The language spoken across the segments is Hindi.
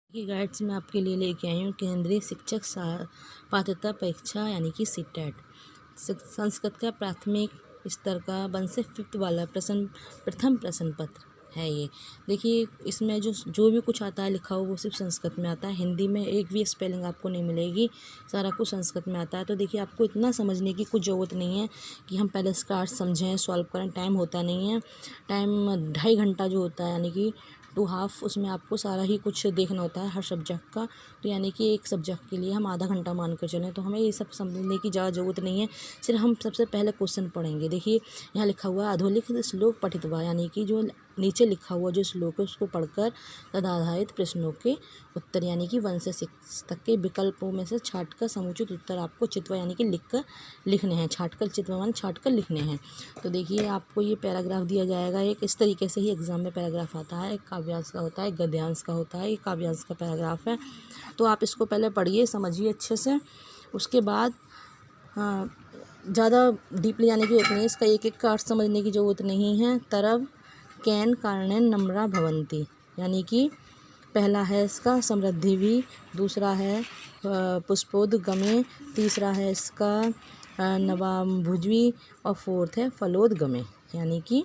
की गाइड्स मैं आपके लिए लेके आई हूँ केंद्रीय शिक्षक पात्रता परीक्षा यानी कि सीटेट संस्कृत का प्राथमिक स्तर का 1 से 5th वाला प्रथम प्रश्न पत्र है ये। देखिए इसमें जो भी कुछ आता है लिखा हुआ वो सिर्फ संस्कृत में आता है, हिंदी में एक भी स्पेलिंग आपको नहीं मिलेगी, सारा कुछ संस्कृत में आता है। तो देखिए आपको इतना समझने की कुछ ज़रूरत नहीं है कि हम पहले इसका अर्थ समझें सॉल्व करें, टाइम होता नहीं है। टाइम 2.5 घंटा जो होता है यानी कि 2 हाफ, उसमें आपको सारा ही कुछ देखना होता है हर सब्जेक्ट का। तो यानी कि एक सब्जेक्ट के लिए हम आधा घंटा मान कर चलें, तो हमें ये सब समझने की ज़्यादा ज़रूरत नहीं है। सिर्फ हम सबसे पहले क्वेश्चन पढ़ेंगे। देखिए यहाँ लिखा हुआ है अधोलिखित श्लोक पठितवा, यानी कि जो नीचे लिखा हुआ जो श्लोक है उसको पढ़कर तदाधारित प्रश्नों के उत्तर यानी कि 1 से 6 तक के विकल्पों में से छाट कर समुचित उत्तर आपको चित्वा यानी कि लिखने हैं। छाटकर चित्वा मान छाट कर लिखने हैं। तो देखिए आपको ये पैराग्राफ दिया जाएगा, एक इस तरीके से ही एग्जाम में पैराग्राफ आता है। एक काव्यांश का होता है, एक गद्यांश का होता है। ये काव्यांश का पैराग्राफ है, तो आप इसको पहले पढ़िए, समझिए अच्छे से। उसके बाद ज़्यादा डीपली जाने की जरूरत नहीं है, इसका एक एक का अर्थ समझने की ज़रूरत नहीं है। तरव कैन कारणेन नम्रा भवंती, यानी कि पहला है इसका समृद्धि भी, दूसरा है पुष्पोदगमे, तीसरा है इसका नवाम्भुजवी और फोर्थ है फलोदगमे। यानी कि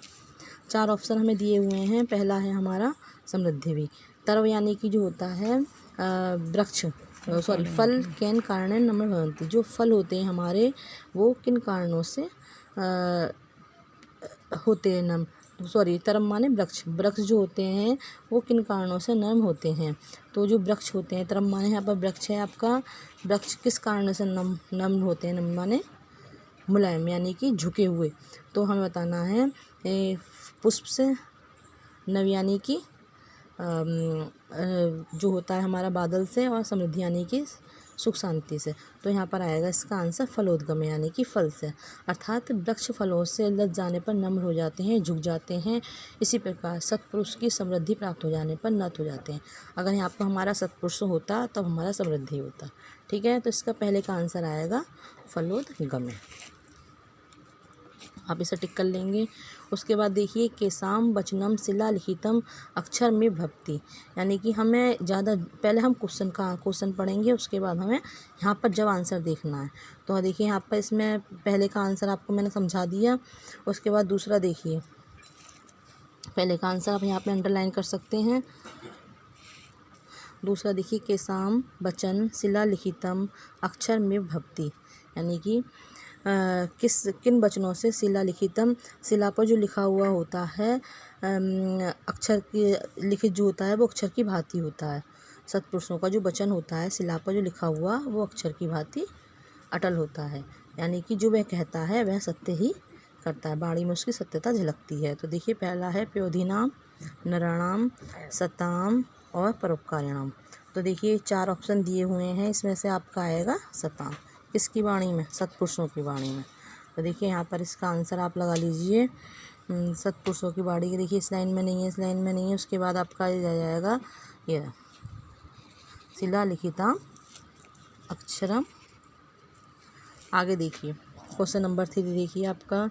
4 ऑप्शन हमें दिए हुए हैं। पहला है हमारा समृद्धि भी। तरव यानी कि जो होता है वृक्ष फल कैन कारणेन नम्र भवंती, जो फल होते हैं हमारे वो किन कारणों से होते हैं नम तरम माने वृक्ष, वृक्ष जो होते हैं वो किन कारणों से नर्म होते हैं। तो जो वृक्ष होते हैं, तरम माने यहाँ पर वृक्ष है आपका, वृक्ष किस कारण से नम्र होते हैं, नम माने मुलायम यानी कि झुके हुए। तो हमें बताना है पुष्प से, नव यानी कि जो होता है हमारा बादल से, और समृद्धि यानी कि सुख शांति से। तो यहाँ पर आएगा इसका आंसर फलोदगम यानी कि फल से, अर्थात वृक्ष फलों से लद जाने पर नम्र हो जाते हैं, झुक जाते हैं। इसी प्रकार सत्पुरुष की समृद्धि प्राप्त हो जाने पर नत हो जाते हैं। अगर यहाँ पर हमारा सत्पुरुष होता तब हमारा समृद्धि होता। ठीक है, तो इसका पहले का आंसर आएगा फलोदगम। आप इसे टिक कर लेंगे। उसके बाद देखिए केसाम वचनम शिला लिखितम अक्षर में भक्ति, यानी कि हमें ज़्यादा पहले हम क्वेश्चन पढ़ेंगे, उसके बाद हमें यहाँ पर जब आंसर देखना है। तो देखिए यहाँ पर इसमें पहले का आंसर आपको मैंने समझा दिया। उसके बाद दूसरा देखिए, पहले का आंसर आप यहाँ पर अंडरलाइन कर सकते हैं। दूसरा देखिए केसाम वचन शिला लिखितम अक्षर में भक्ति, यानी कि किन वचनों से शिला लिखितम, शिला पर जो लिखा हुआ होता है अक्षर की लिखित जो होता है वो अक्षर की भांति होता है। सत्पुरुषों का जो वचन होता है शिला पर जो लिखा हुआ वो अक्षर की भांति अटल होता है, यानी कि जो वह कहता है वह सत्य ही करता है, वाणी में उसकी सत्यता झलकती है। तो देखिए पहला है प्योधिनाम, नराणाम, सताम और परोपकारिणाम। तो देखिए 4 ऑप्शन दिए हुए हैं, इसमें से आपका आएगा सताम। किसकी वाणी में? सत्पुरुषों की वाणी में। तो देखिए यहाँ पर इसका आंसर आप लगा लीजिए सत्पुरुषों की वाणी की। देखिए इस लाइन में नहीं है, इस लाइन में नहीं है। उसके बाद आपका आ जाएगा ये शिला लिखिता अक्षरम। आगे देखिए क्वेश्चन नंबर 3 देखिए आपका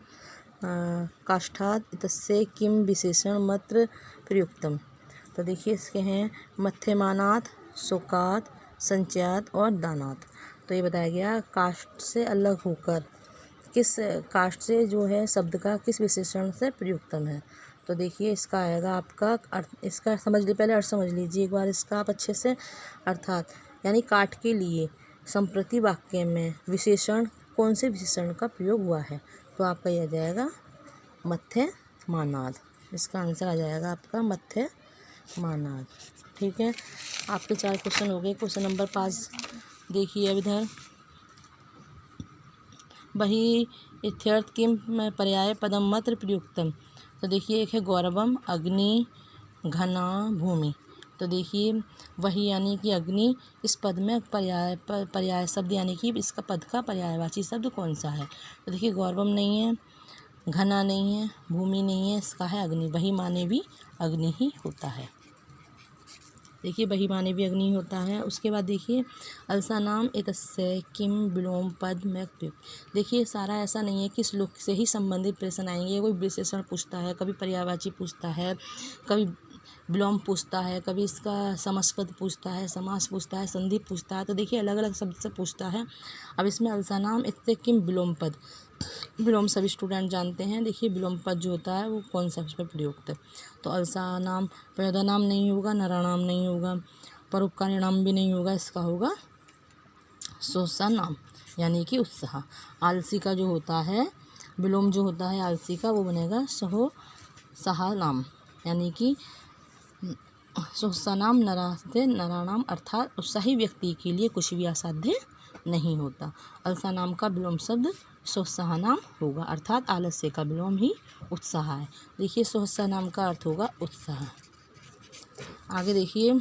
काष्ठात् इतस्य किम विशेषण मत्र प्रयुक्तम। तो देखिए इसके हैं मध्यमानात्, शोकात्, संचयात् और दानात्। तो ये बताया गया काष्ठ से अलग होकर किस काष्ठ से जो है शब्द का किस विशेषण से प्रयुक्तम है। तो देखिए इसका आएगा आपका अर्थ, इसका समझ लीजिए, पहले अर्थ समझ लीजिए एक बार इसका आप अच्छे से। अर्थात यानी काठ के लिए संप्रति वाक्य में विशेषण, कौन से विशेषण का प्रयोग हुआ है। तो आपका यह आ जाएगा मध्यमानाद। इसका आंसर आ जाएगा आपका मध्यमानाद। ठीक है, आपके 4 क्वेश्चन हो गए। क्वेश्चन नंबर 5 देखिए अब इधर, वही इत्यर्थ किम पर्याय पदम मत्र प्रयुक्तम। तो देखिए एक है गौरवम, अग्नि, घना, भूमि। तो देखिए वही यानी कि अग्नि, इस पद में पर्याय शब्द यानी कि इसका पद का पर्यायवाची शब्द कौन सा है। तो देखिए गौरवम नहीं है, घना नहीं है, भूमि नहीं है, इसका है अग्नि। वही माने भी अग्नि ही होता है। देखिए वही माने भी अग्नि होता है। उसके बाद देखिए अलसानाम एतस्य किम विलोम पद में प्रयुक्त। देखिए सारा ऐसा नहीं है कि श्लोक से ही संबंधित प्रश्न आएंगे, कोई विशेषण पूछता है, कभी पर्यायवाची पूछता है, कभी विलोम पूछता है, कभी इसका समासपद पूछता है, समास पूछता है, संधि पूछता है। तो देखिए अलग अलग शब्द से पूछता है। अब इसमें अल्सानाम इत्ते किम विलोम पद, विलोम सभी स्टूडेंट जानते हैं। देखिए विलोम पद जो होता है वो कौन सा इस पर प्रयुक्त है। तो अल्सानाम प्रयोदनाम नहीं होगा, नराणाम नहीं होगा, परोपकारी नाम भी नहीं होगा, इसका होगा सोसा नाम यानी कि उत्साह। आलसी का जो होता है विलोम जो होता है आलसी का वो बनेगा सहो सहा नाम यानी कि सोसा नाम नरास्ते नराणाम अर्थात उत्साही व्यक्ति के लिए कुछ भी असाध्य नहीं होता। अलसा नाम का विलोम शब्द सोत्साह नाम होगा अर्थात आलस्य का विलोम ही उत्साह है। देखिए सोत्साह नाम का अर्थ होगा उत्साह। आगे देखिए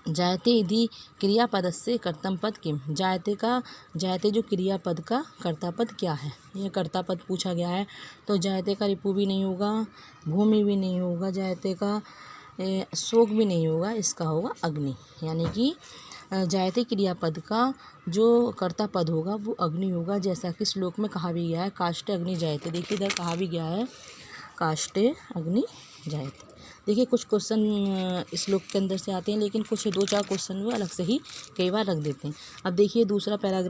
जायते यदि क्रियापद से कर्तम पद किम, जायते जो क्रियापद का कर्तापद क्या है, यह कर्तापद पूछा गया है। तो जायते का रिपु भी नहीं होगा, भूमि भी नहीं होगा, जायते का शोक भी नहीं होगा, इसका होगा अग्नि। यानी कि जायते क्रियापद का जो कर्ता पद होगा वो अग्नि होगा, जैसा कि श्लोक में कहा भी गया है काष्टे अग्नि जायते। देखिए इधर कहा भी गया है काष्टे अग्नि जायते। देखिए कुछ क्वेश्चन श्लोक के अंदर से आते हैं, लेकिन कुछ 2-4 क्वेश्चन वो अलग से ही कई बार रख देते हैं। अब देखिए दूसरा पैराग्राफ